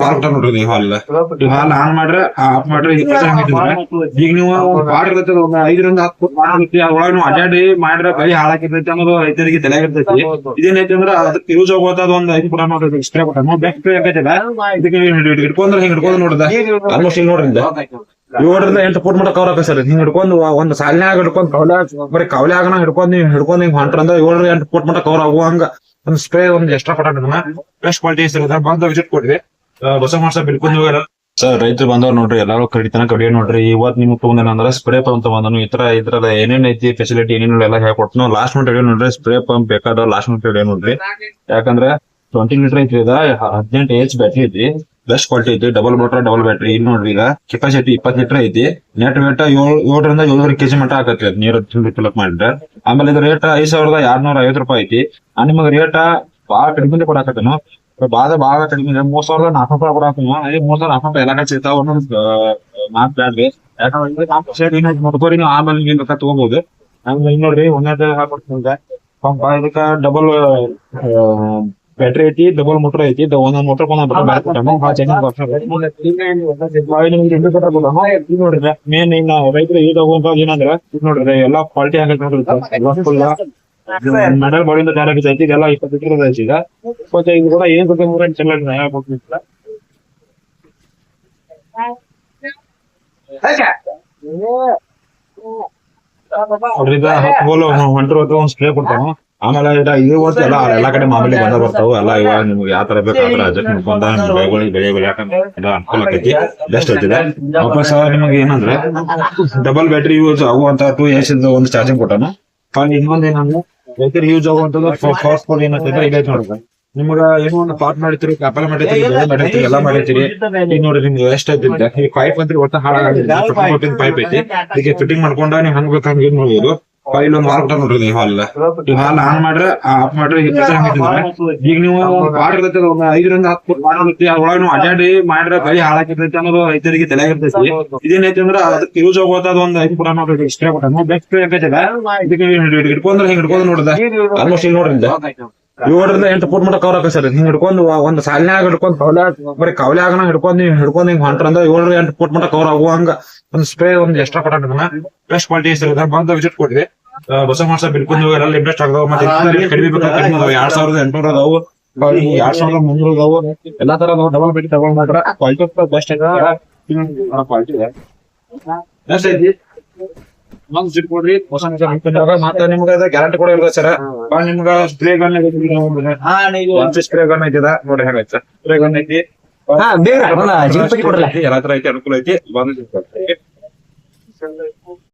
Park ನೋಡ್ರಿ ನೀವು ಹಾಲ್ ಹಾಲ್ on ಮಾಡ್ರೆ ಆಫ್ ಮಾಡ್ರಿ ಈಗ ನೀವು ಪಾರ್ಕ್ ಇರ್ತೈತಿ ಒಂದು 5ರಿಂದ 10 ಫುಟ್ ಮಾಡಿರ್ತಿ ಅದ್ರೊಳಗೆ ನೀವು ಅಡ್ಡಾಡಿ ಮಾಡ್ರೆ ಬರೀ ಹಾಳಾಕಿರ್ತೈತಿ ಅನ್ನೋದು ರೈತರಿಗೆ ತಲೆಯಾಗಿರ್ತೈತಿ. ಇದೇನೈತಿ ಅಂದ್ರೆ ಅದಕ್ಕೆ ಯೂಸ್ ಆಗೋದ ಒಂದು 5 ಫುಟ್ ನೋಡ್ರಿ ಸ್ಪ್ರೇ ಕೊಟ್ಟ ಬೆಸ್ಟ್ ಸ್ಪ್ರೇ ಆಗೈತಿಲ್ಲ. ಇದಕ್ಕೆ ಹಿಡ್ಕೊಂಡ್ರೆ ಹಿಂಗ್ ಹಿಡ್ಕೊಂಡು ನೋಡಿದ ಆಲ್ಮೋಸ್ಟ್ ಹಿಂಗ್ ನೋಡ್ರಿ 7ರಿಂದ 8 ಫುಟ್ ಮಟ್ಟ ಕವರ್ ಆಗ ಸರ್. ಹಿಂಗ್ ಹಿಡ್ಕೊಂಡು ಒಂದ್ ಸಾಲಿನಾಗ ಹಿಡ್ಕೊಂಡು ಬರೀ ಕವಲ್ಯಾಗನ ಹಿಡ್ಕೊಂಡು ನೀವು ಹಿಡ್ಕೊಂಡು ಹಿಂಗ್ ಹೊಂಟ್ರಂದ್ರ 7ರಿಂದ 8 ಫುಟ್ ಮಟ್ಟ ಕವರ್ ಆಗುವಂಗ ಒಂದ್ ಸ್ಪ್ರೇ ಒಂದ್ ಎಕ್ಸ್ಟ್ರಾ ಕೊಟ್ಟ ಬೆಸ್ಟ್ ಕ್ವಾಲಿಟಿ ಇರ್ತದೆ. ಬಂದ ವಿಸಿಟ್ ಕೊಡ್ರಿ ಹೊಸ ಮಾಸ ಬಿಲ್ಕೊಂಡು ಸರ್. ರೈತರು ಬಂದವ್ರು ನೋಡ್ರಿ ಎಲ್ಲಾರು ಕಡಿತನ ಕಡಿಯೋ ನೋಡ್ರಿ. ಇವತ್ ನಿಮ್ಗೆ ತಗೊಂಡ ಅಂದ್ರೆ ಸ್ಪ್ರೇ ಪಂಪ್ ತಗೊಂಡನು ಈ ತರ ಇದ್ರದ ಏನೇನ್ ಐತಿ ಫೆಸಿಲಿಟಿ ಏನೇನು ಎಲ್ಲ ಹೇಳ್ಕೊಟ್ಟು ಲಾಸ್ಟ್ ಮಿನಿಟ್ ಹಿಡಿಯೋ ನೋಡ್ರಿ. ಸ್ಪ್ರೇ ಪಂಪ್ ಬೇಕಾದ ಲಾಸ್ಟ್ ಮಿನಿಟ್ ಹಿಡಿಯೋ ನೋಡ್ರಿ. ಯಾಕಂದ್ರೆ 20 ಲೀಟರ್ ಐತಿ ಇದ 18 H ಬ್ಯಾಟ್ರಿ ಐತಿ. ಬೆಸ್ಟ್ ಕ್ವಾಲಿಟಿ ಐತಿ. Double motor double battery. ಇಲ್ಲಿ ನೋಡ್ರಿ ಈಗ ಕೆಪಾಸಿಟಿ 20 ಲೀಟರ್ ಐತಿ. ನೆಟ್ ವೇಟ್ 7ರಿಂದ 7.5 kg ಮಟ್ಟ ಆಗತ್ತೆ ನೀರು ಫಿಲ್ಅಪ್ ಮಾಡಿದ್ರೆ. ಆಮೇಲೆ ಇದ್ರ ರೇಟ್ 5,250 ರೂಪಾಯಿ ಐತಿ. ನಿಮಗ್ ರೇಟ್ ಬಾಳ ಕಡಿಮೆ ಕೊಡಾಕತ್ತೇನು ಬಾಳ ಕಡಿಮೆ 3,400 ರೂಪಾಯಿ ಕೊಡಾಕನು. 3,400 ಎಲ್ಲ ಸಿಗ್ತಾವ ಒಂದೊಂದು ಮಾತ್ ಬ್ಯಾಡ್ರಿ. ಯಾಕಂದ್ರೆ ನೋಡ್ಕೋರಿ ನೀವು ಆಮೇಲೆ ನೀನ್ ರೊಕ್ಕ ತಗೋಬಹುದು. ಆಮೇಲೆ ಇನ್ ನೋಡ್ರಿ ಒಂದೇ ಹಾಕೊಡ್ತೀನಿ ಪಂಪ್. ಇದಕ್ಕ ಡಬಲ್ ಬ್ಯಾಟ್ರಿ ಐತಿ, ಡಬಲ್ ಮೋಟರ್ ಐತಿ. ಒಂದೊಂದ್ ಮೋಟರ್ ನೋಡ್ರಿ ಮೇನ್ ರೈತರು ಯೂಸ್ ಆಗುವಂತ ಏನಂದ್ರ ನೋಡ್ರಿ ಎಲ್ಲಾ ಕ್ವಾಲಿಟಿ ಆಗೈತಿ ನೋಡ್ರಿ. ಮೆಡಲ್ ಬಾಡಿಯಿಂದ ತಯಾರಾಗೈತಿ ಐತಿ. ಇದೆಲ್ಲ 20 ಲೀಟರ್ ಐತಿ. ಈಗ 25 ಕೂಡ ಏನ್ ಬಗ್ಗೆ 3 ಚೆಲ್ಲ ಹೇಳ್ಕೊಡ್ತಿಲ್ಲ. ಅವ್ರೀಗ 10 ಬೋಲ್ ಹೊಂಟ್ರ ಒಂದ್ ಸ್ಪ್ರೇ ಕೊಡ್ತಾವ. ಆಮೇಲೆ ಇದು ವರ್ಷ ಎಲ್ಲಾ ಕಡೆ ಮಾಮೂಲಿ ಬಂದ ಬರ್ತಾವ ಎಲ್ಲ. ಇವಾಗ ನಿಮ್ಗೆ ಯಾವ ತರ ಬೇಕಾದ್ರೆ ಅಡ್ಜಸ್ಟ್ ಮಾಡ್ಕೊಂಡ ಬೆಳೆ ಬೆಳೆಯಾಕಂದ್ರೆ ಅನುಕೂಲ ಆಕೈತಿ. ಬೆಸ್ಟ್ ಐತಿದೆ. ವಾಪಸ್ ನಿಮಗೆ ಏನಂದ್ರೆ ಡಬಲ್ ಬ್ಯಾಟ್ರಿ ಯೂಸ್ ಆಗುವಂತ 2 H ಒಂದು ಚಾರ್ಜಿಂಗ್ ಕೊಟ್ಟಾನು. ಇನ್ನೊಂದ್ ಏನಂದ್ರೆ ರೈತರಿಗೆ ಯೂಸ್ ಆಗುವಂತದ್ದು ಫಾಸ್ಫೋರ್ ಏನಂತಂದ್ರೆ ಈಗ ನೋಡ್ರಿ ನಿಮ್ಗ ಏನೋ ಒಂದು ಪಾಟ್ ಮಾಡಿರ್ತೀರಿ, ಕಾಪಲ ಮಾಡಿರ್ತೀರಿ, ಬೆಳೆ ಮಾಡಿರ್ತೀರಿ, ಎಲ್ಲ ಮಾಡಿರ್ತೀರಿ. ಈಗ ನೋಡ್ರಿ ನಿಮ್ಗೆ ಎಷ್ಟ ಐತಿದ್ದೆ ಈ ಪೈಪ್ ಅಂತ ಒಟ್ಟ ಹಾಳಾಗಿಲ್ಲ. ಪೈಪ್ ಐತಿ. ಇದಕ್ಕೆ ಫಿಟ್ಟಿಂಗ್ ಮಾಡ್ಕೊಂಡ ನೀವು ಹಂಗ್ ಬೇಕಂಗ್ ಯೂಸ್ ಮಾಡ್ಬೋದು. ಇಲ್ಲೊಂದು ವಾಲ್ ಕೊಟ್ಟ ನೋಡ್ರಿ ನೀವು ಹಾಲ್ ಹಾಲ್ ಆನ್ ಮಾಡ್ರೆ ಆಫ್ ಮಾಡ್ರಿ. ಈಗ ನೀವು ಪಾಟ್ ಇರ್ತೈತಿ ಒಂದು 5ರಿಂದ 10 ಫುಟ್ ಮಾಡಿರ್ತಿ ಅದ್ರೊಳಗೆ ನೀವು ಅಡ್ಡಾಡಿ ಮಾಡ್ರೆ ಬರೀ ಹಾಳಾಕಿರ್ತೈತಿ ಅನ್ನೋದು ರೈತರಿಗೆ ತಲೆಯಾಗಿರ್ತೈತಿ. ಇದೇನೈತಿ ಅಂದ್ರೆ ಅದಕ್ಕೆ ಯೂಸ್ ಆಗೋದ ಒಂದು 5 ಫುಟ್ ನೋಡ್ರಿ ಸ್ಪ್ರೇ ಕೊಟ್ಟ ಬೆಸ್ಟ್ ಸ್ಪ್ರೇ ಆಗೈತಿಲ್ಲ. ಇದಕ್ಕೆ ಹಿಡ್ಕೊಂಡ್ರೆ ಹಿಂಗ್ ಹಿಡ್ಕೊಂಡು ನೋಡಿದ ಆಲ್ಮೋಸ್ಟ್ ಹಿಂಗ್ ನೋಡ್ರಿ 7ರಿಂದ 8 ಫುಟ್ ಮಟ್ಟ ಕವರ್ ಆಗ ಸರ್. ಹಿಂಗ್ ಹಿಡ್ಕೊಂಡು ಒಂದ್ ಸಾಲಿನಾಗ ಹಿಡ್ಕೊಂಡು ಬರೀ ಕವಲ್ಯಾಗನ ಹಿಡ್ಕೊಂಡು ನೀವು ಹಿಡ್ಕೊಂಡು ಹಿಂಗ್ ಹೊಂಟ್ರಂದ್ರ 7ರಿಂದ 8 ಫುಟ್ ಮಟ್ಟ ಕವರ್ ಆಗುವಂಗ ಒಂದ್ ಸ್ಪ್ರೇ ಒಂದ್ ಎಕ್ಸ್ಟ್ರಾ ಕೊಟ್ಟ ಬೆಸ್ಟ್ ಕ್ವಾಲಿಟಿ ಇರ್ತದೆ. ಬಂದ ವಿಸಿಟ್ ಕೊಡ್ರಿ ಹೊಸ ಮಾಸ ಬಿಲ್ಕೊಂಡು ಎಲ್ಲ ಇಂಟ್ರೆಸ್ಟ್ ಆಗ್ತಾವ. ಮತ್ತೆ ಕಡಿಮೆ ಬೇಕಾದ್ರೆ ಕಡಿಮೆ ಅದಾವ. 2,800 ಅದಾವು, 2,300 ಅದಾವು. ಎಲ್ಲಾ ತರ ಡಬಲ್ ಬೇಟಿ ತಗೊಂಡ್ರ ಕ್ವಾಲಿಟಿ ಬೆಸ್ಟ್ ಕ್ವಾಲಿಟಿ ಬೆಸ್ಟ್ ಐತಿ. ಒಂದ್ ವಿಸಿಟ್ ಕೊಡ್ರಿ ಹೊಸ ಮತ್ತೆ ನಿಮ್ಗೆ ಗ್ಯಾರಂಟಿ ಕೂಡ ಇರ್ತದೆ ಸರ್. ನಿಮ್ಗ ಸ್ಪ್ರೇ ಗನ್ ಸ್ಪ್ರೇ ಗನ್ ಐತಿದ ನೋಡಿ ಹೇಗೈತೆ ಸ್ಪ್ರೇ ಗನ್ ಐತಿ. ಎಲ್ಲಾ ತರ ಐತಿ ಅನುಕೂಲ ಐತಿ. ಬಂದ್